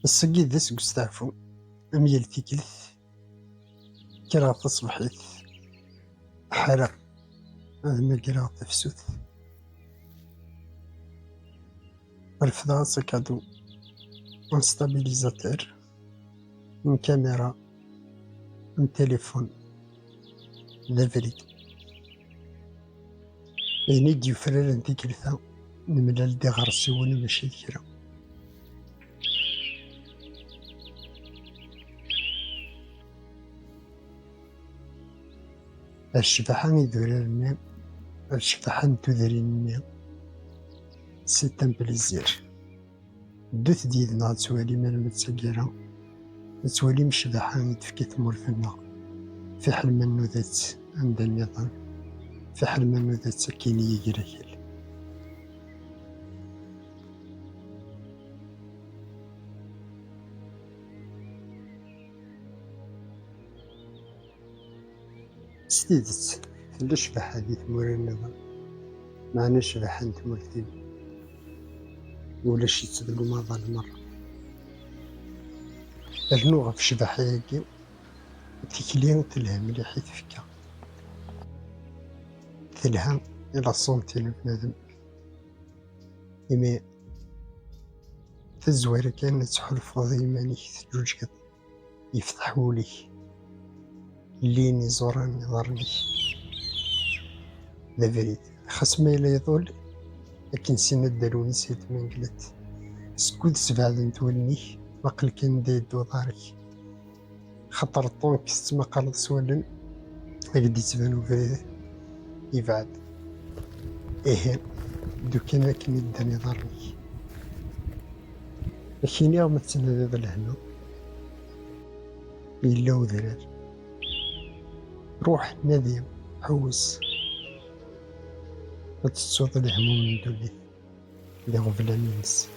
السقي ذا سق ستعفو أميال تيكلث كرا تصبحيت حرق هذا ما كرا تفسوث رفضها سكادو انستابيليزاتور من كاميرا من تليفون لافريد يعني ديو فرارن تيكلثا نملال دي غرسي وانا ماشي كرا الشبحان يدوررني الشبحان تدريني سيتان بليزير دوث ديدنا تسوالي من المتساقرة تسوالي مشبحان يتفكيت مورفنا في حلم النوذات عند النظام في حلم النوذات سكيني يجريل ستيدت الشبح هذه تمور النظام معنا شبحان تمورتين ولا شي تسدلو ماضى المرة النوغ في شبح هاكي تيكلين تلها مليح يتفكا تلها إلى سنتين بنادم إما تزويرة كانت تحلفظ إيمانيك تجوج قط يفتحولك لين يزوران يضرني لا فريد خاص ما إلا يطول لكن سينا داروني سيت من قلت سكود سبعد نتولني مقل كان دايدو دارك خطر الطونك ستما قالت سوالن أقد يتبانو فريد يبعد إيه دو كان لكن يداني ضرني لكن يوم تسنى ذا الهنا إلا وذرار روح نادي حوس ما تتصوت الهموم من دولي اللي غفلان ينس